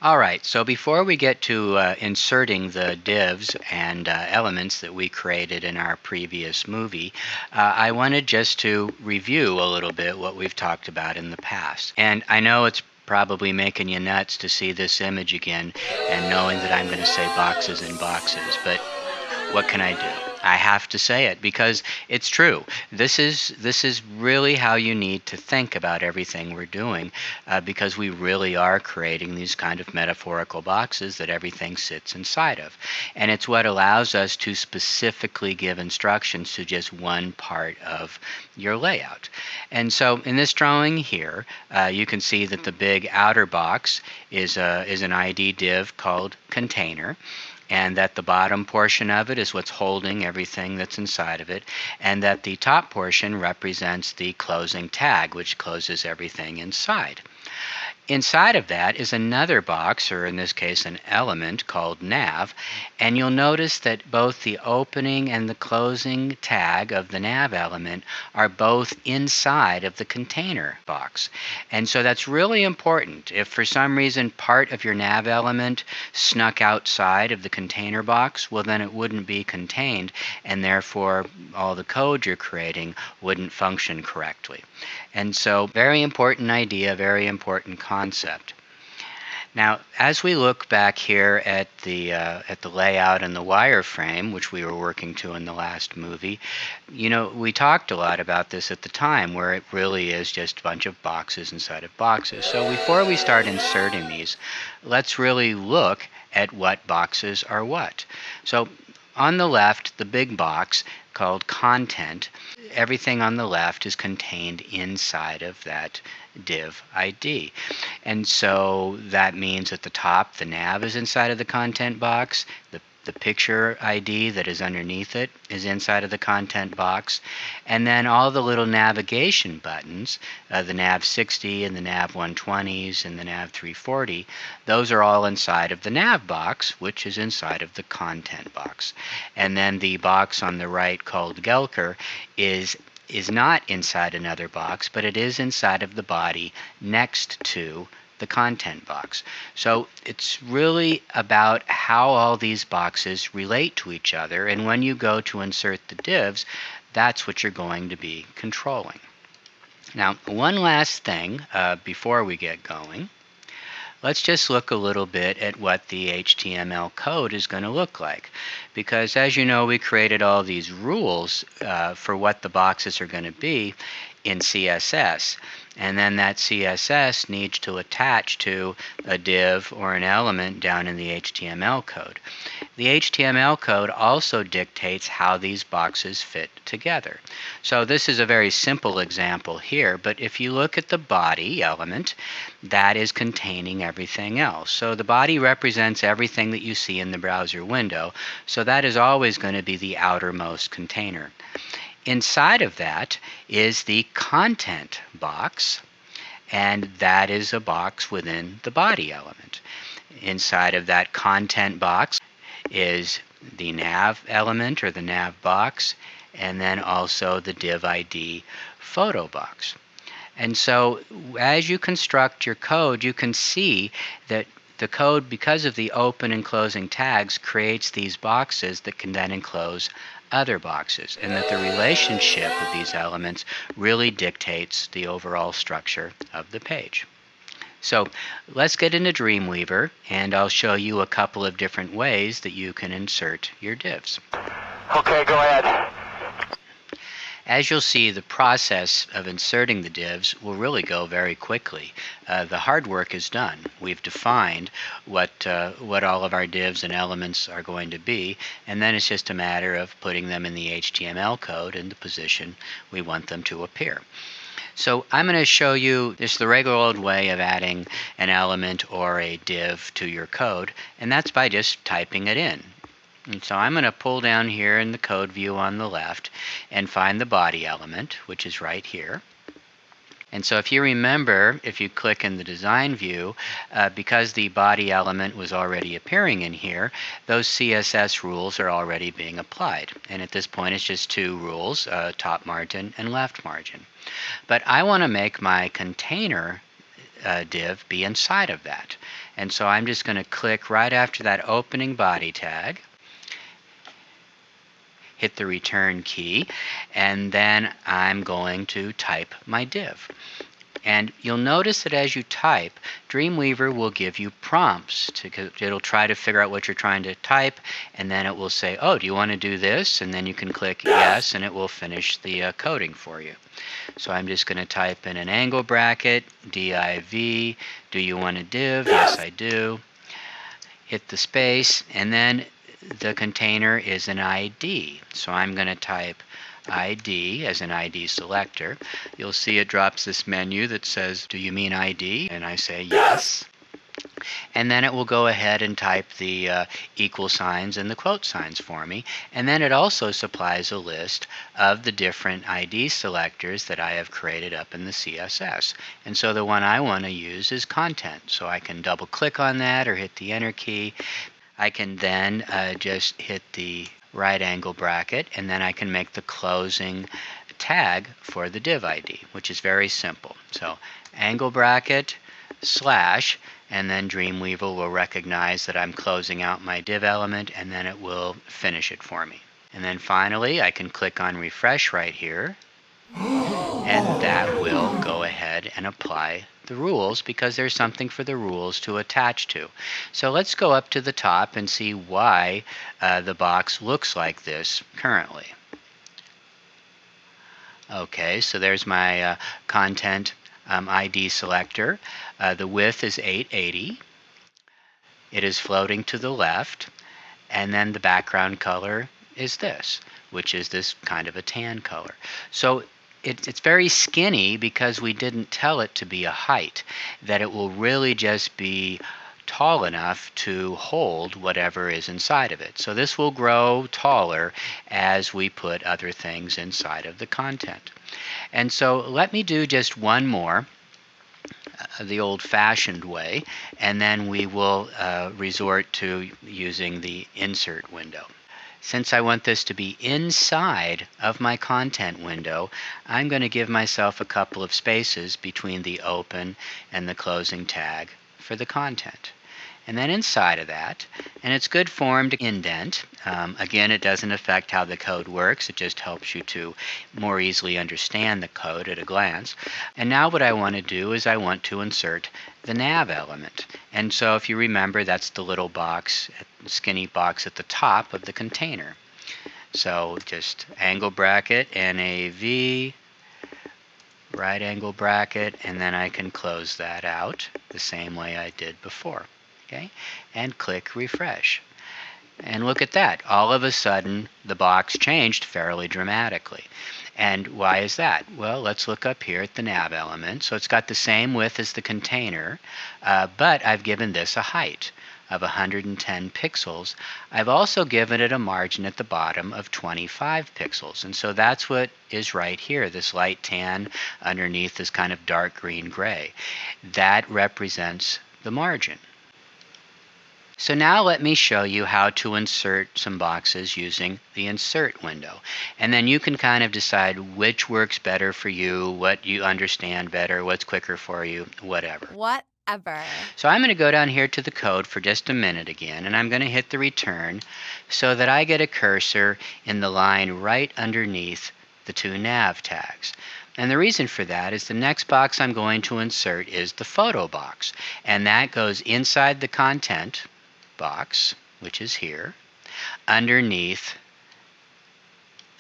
All right, so before we get to inserting the divs and elements that we created in our previous movie, I wanted just to review a little bit what we've talked about in the past. And I know it's probably making you nuts to see this image again and knowing that I'm going to say boxes and boxes, but what can I do? I have to say it because it's true. This is really how you need to think about everything we're doing, because we really are creating these kind of metaphorical boxes that everything sits inside of, and it's what allows us to specifically give instructions to just one part of your layout. And so in this drawing here, you can see that the big outer box is an ID div called container, and that the bottom portion of it is what's holding everything that's inside of it, and that the top portion represents the closing tag, which closes everything inside. Inside of that is another box, or in this case an element, called nav, and you'll notice that both the opening and the closing tag of the nav element are both inside of the container box. And so that's really important. If for some reason part of your nav element snuck outside of the container box, well then it wouldn't be contained, and therefore all the code you're creating wouldn't function correctly. And so very important idea, very important concept. Now, as we look back here at the layout and the wireframe, which we were working to in the last movie, we talked a lot about this at the time, where it really is just a bunch of boxes inside of boxes. So before we start inserting these, let's really look at what boxes are what. So on the left, the big box called content, everything on the left is contained inside of that div ID. And so that means at the top, the nav is inside of the content box, the picture ID that is underneath it is inside of the content box, and then all the little navigation buttons, the Nav 60 and the Nav 120s and the Nav 340, those are all inside of the nav box, which is inside of the content box. And then the box on the right called Gelker is not inside another box, but it is inside of the body next to the content box. So it's really about how all these boxes relate to each other, and when you go to insert the divs, that's what you're going to be controlling. Now, one last thing before we get going. Let's just look a little bit at what the HTML code is going to look like. Because as you know, we created all these rules for what the boxes are going to be in CSS. And then that CSS needs to attach to a div or an element down in the HTML code. The HTML code also dictates how these boxes fit together. So this is a very simple example here, but if you look at the body element, that is containing everything else. So the body represents everything that you see in the browser window, so that is always going to be the outermost container. Inside of that is the content box, and that is a box within the body element. Inside of that content box is the nav element or the nav box, and then also the div ID photo box. And so as you construct your code, you can see that the code, because of the open and closing tags, creates these boxes that can then enclose other boxes, and that the relationship of these elements really dictates the overall structure of the page. So let's get into Dreamweaver, and I'll show you a couple of different ways that you can insert your divs. Okay, go ahead. As you'll see, the process of inserting the divs will really go very quickly. The hard work is done. We've defined what all of our divs and elements are going to be, and then it's just a matter of putting them in the HTML code in the position we want them to appear. So I'm going to show you just the regular old way of adding an element or a div to your code, and that's by just typing it in. And so I'm going to pull down here in the code view on the left and find the body element, which is right here. And so if you remember, if you click in the design view, because the body element was already appearing in here, those CSS rules are already being applied. And at this point, it's just two rules, top margin and left margin. But I want to make my container div be inside of that. And so I'm just going to click right after that opening body tag, hit the return key, and then I'm going to type my div. And you'll notice that as you type, Dreamweaver will give you prompts. It'll try to figure out what you're trying to type, and then it will say, oh, do you want to do this? And then you can click yes, and it will finish the coding for you. So I'm just going to type in an angle bracket, div, do you want a div? Yes, I do. Hit the space, and then the container is an ID. So I'm going to type ID as an ID selector. You'll see it drops this menu that says, do you mean ID? And I say yes. And then it will go ahead and type the equal signs and the quote signs for me. And then it also supplies a list of the different ID selectors that I have created up in the CSS. And so the one I want to use is content. So I can double click on that or hit the enter key. I can then just hit the right angle bracket, and then I can make the closing tag for the div ID, which is very simple. So angle bracket slash, and then Dreamweaver will recognize that I'm closing out my div element, and then it will finish it for me. And then finally I can click on refresh right here, and that will go ahead and apply the rules, because there's something for the rules to attach to. So let's go up to the top and see why the box looks like this currently. Okay, so there's my content ID selector. The width is 880. It is floating to the left, and then the background color is this, which is this kind of a tan color. So it's very skinny because we didn't tell it to be a height, that it will really just be tall enough to hold whatever is inside of it. So this will grow taller as we put other things inside of the content. And so let me do just one more, the old-fashioned way, and then we will resort to using the insert window. Since I want this to be inside of my content window, I'm going to give myself a couple of spaces between the open and the closing tag for the content. And then inside of that, and it's good form to indent. Again, it doesn't affect how the code works. It just helps you to more easily understand the code at a glance. And now what I want to do is I want to insert the nav element. And so if you remember, that's the little box, skinny box at the top of the container. So just angle bracket, NAV, right angle bracket, and then I can close that out the same way I did before. Okay, and click refresh. And look at that. All of a sudden, the box changed fairly dramatically. And why is that? Well, let's look up here at the nav element. So it's got the same width as the container, but I've given this a height of 110 pixels. I've also given it a margin at the bottom of 25 pixels. And so that's what is right here, this light tan underneath this kind of dark green gray. That represents the margin. So now let me show you how to insert some boxes using the insert window. And then you can kind of decide which works better for you, what you understand better, what's quicker for you, whatever. Whatever. So I'm going to go down here to the code for just a minute again, and I'm going to hit the return so that I get a cursor in the line right underneath the two nav tags. And the reason for that is the next box I'm going to insert is the photo box. And that goes inside the content box, which is here, underneath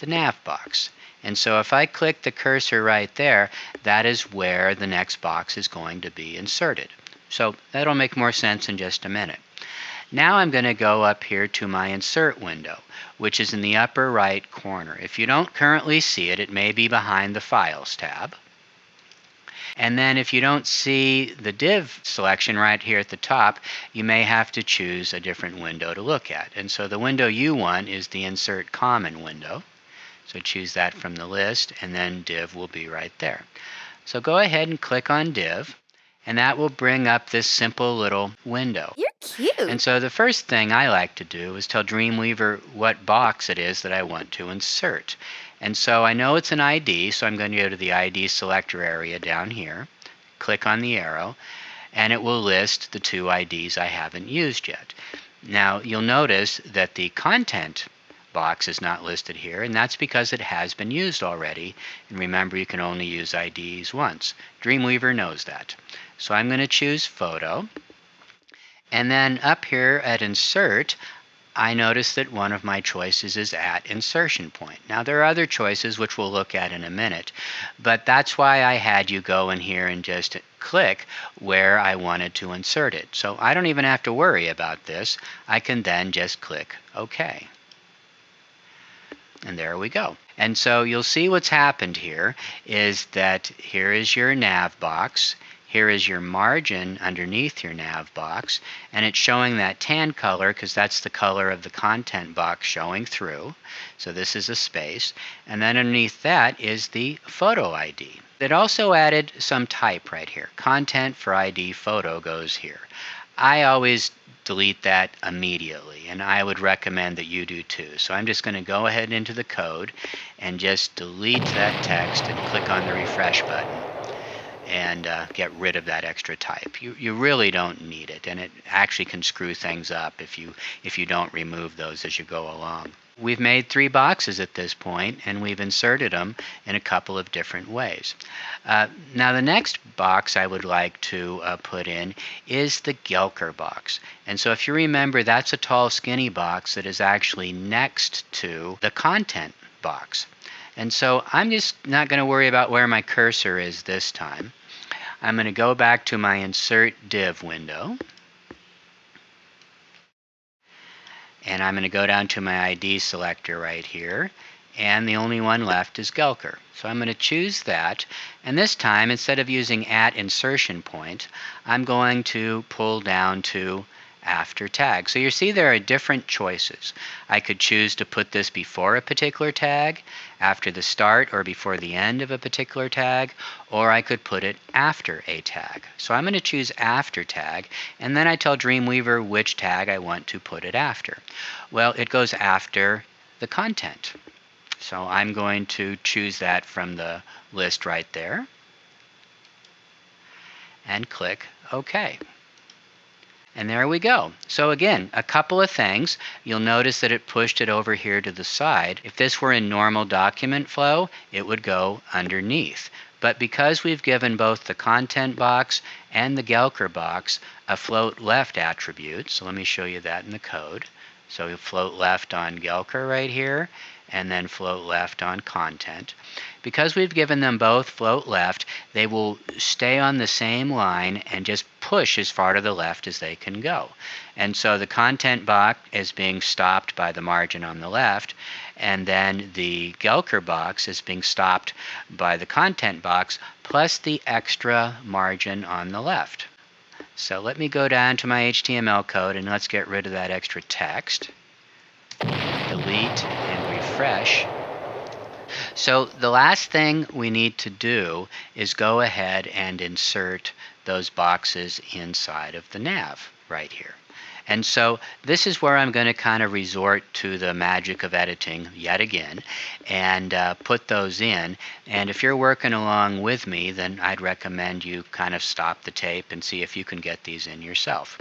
the nav box. And so if I click the cursor right there, that is where the next box is going to be inserted. So that'll make more sense in just a minute. Now I'm going to go up here to my insert window, which is in the upper right corner. If you don't currently see it, it may be behind the Files tab. And then if you don't see the div selection right here at the top, you may have to choose a different window to look at. And so the window you want is the Insert Common window. So choose that from the list, and then div will be right there. So go ahead and click on div, and that will bring up this simple little window. You're cute. And so the first thing I like to do is tell Dreamweaver what box it is that I want to insert. And so I know it's an ID, so I'm going to go to the ID selector area down here, click on the arrow, and it will list the 2 IDs I haven't used yet. Now, you'll notice that the content box is not listed here, and that's because it has been used already. And remember, you can only use IDs once. Dreamweaver knows that. So I'm going to choose Photo. And then up here at Insert, I notice that one of my choices is at insertion point. Now, there are other choices which we'll look at in a minute, but that's why I had you go in here and just click where I wanted to insert it. So I don't even have to worry about this. I can then just click OK. And there we go. And so you'll see what's happened here is that here is your nav box. Here is your margin underneath your nav box, and it's showing that tan color because that's the color of the content box showing through. So this is a space. And then underneath that is the photo ID. It also added some type right here. Content for ID photo goes here. I always delete that immediately, and I would recommend that you do too. So I'm just going to go ahead into the code and just delete that text and click on the refresh button and get rid of that extra type. You really don't need it, and it actually can screw things up if you don't remove those as you go along. We've made 3 boxes at this point, and we've inserted them in a couple of different ways. Now the next box I would like to put in is the Gelker box. And so if you remember, that's a tall skinny box that is actually next to the content box. And so I'm just not going to worry about where my cursor is this time. I'm going to go back to my Insert Div window. And I'm going to go down to my ID selector right here. And the only one left is Gelker. So I'm going to choose that. And this time, instead of using at insertion point, I'm going to pull down to after tag. So you see there are different choices. I could choose to put this before a particular tag, after the start or before the end of a particular tag, or I could put it after a tag. So I'm going to choose after tag, and then I tell Dreamweaver which tag I want to put it after. Well, it goes after the content. So I'm going to choose that from the list right there and click OK. And there we go. So again, a couple of things. You'll notice that it pushed it over here to the side. If this were in normal document flow, it would go underneath. But because we've given both the content box and the Gelker box a float left attribute, so let me show you that in the code. So we float left on Gelker right here, and then float left on content. Because we've given them both float left, they will stay on the same line and just push as far to the left as they can go. And so the content box is being stopped by the margin on the left, and then the Gelker box is being stopped by the content box plus the extra margin on the left. So let me go down to my HTML code and let's get rid of that extra text. Delete and refresh. So the last thing we need to do is go ahead and insert those boxes inside of the nav right here. And so this is where I'm going to kind of resort to the magic of editing yet again and put those in. And if you're working along with me, then I'd recommend you kind of stop the tape and see if you can get these in yourself.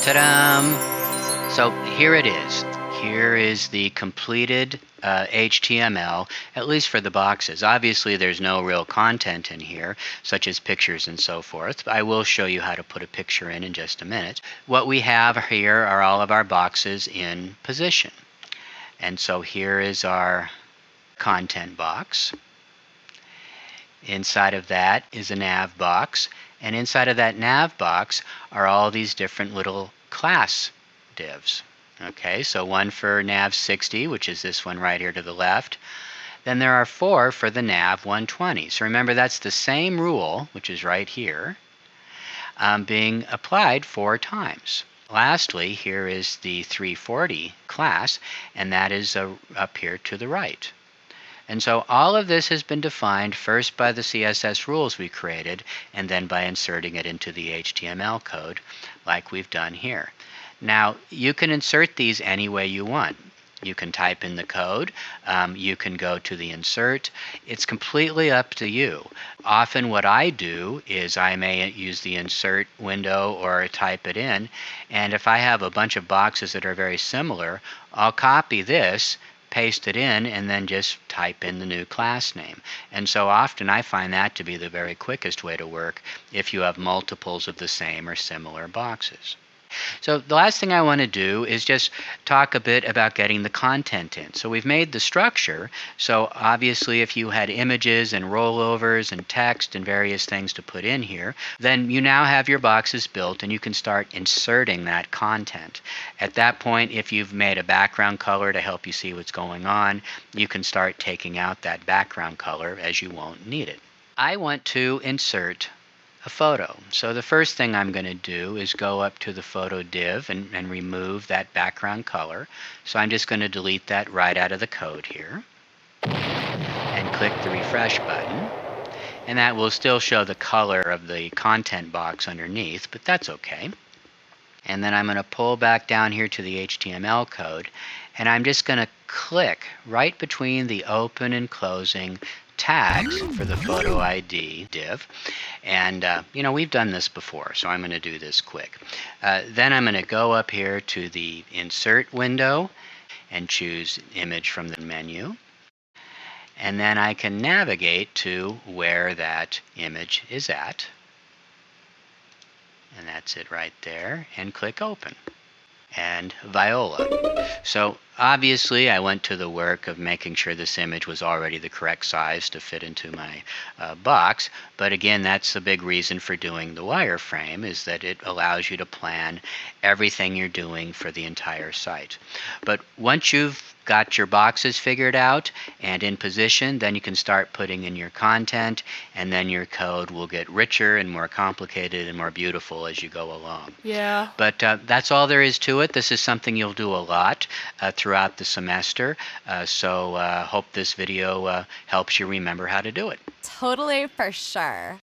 Ta-da! So here it is. Here is the completed HTML, at least for the boxes. Obviously, there's no real content in here, such as pictures and so forth. I will show you how to put a picture in just a minute. What we have here are all of our boxes in position. And so here is our content box. Inside of that is a nav box. And inside of that nav box are all these different little class divs. Okay, so one for nav 60, which is this one right here to the left. Then there are 4 for the nav 120. So remember, that's the same rule, which is right here, being applied 4 times. Lastly, here is the 340 class, and that is up here to the right. And so all of this has been defined first by the CSS rules we created, and then by inserting it into the HTML code like we've done here. Now, you can insert these any way you want. You can type in the code. You can go to the insert. It's completely up to you. Often what I do is I may use the insert window or type it in. And if I have a bunch of boxes that are very similar, I'll copy this, paste it in, and then just type in the new class name. And so often I find that to be the very quickest way to work if you have multiples of the same or similar boxes. So the last thing I want to do is just talk a bit about getting the content in. So we've made the structure. So obviously if you had images and rollovers and text and various things to put in here, then you now have your boxes built and you can start inserting that content. At that point, if you've made a background color to help you see what's going on, you can start taking out that background color as you won't need it. I want to insert a photo. So the first thing I'm going to do is go up to the photo div and remove that background color. So I'm just going to delete that right out of the code here and click the refresh button. And that will still show the color of the content box underneath, but that's okay. And then I'm going to pull back down here to the HTML code, and I'm just going to click right between the open and closing tags for the photo ID div. And we've done this before, so I'm going to do this quick. Then I'm going to go up here to the insert window and choose image from the menu. And then I can navigate to where that image is at. And that's it right there, and click open. And Viola. So obviously I went to the work of making sure this image was already the correct size to fit into my box, but again, that's the big reason for doing the wireframe, is that it allows you to plan everything you're doing for the entire site. But once you've got your boxes figured out and in position, then you can start putting in your content, and then your code will get richer and more complicated and more beautiful as you go along. Yeah. But that's all there is to it. This is something you'll do a lot throughout the semester, so hope this video helps you remember how to do it. Totally, for sure.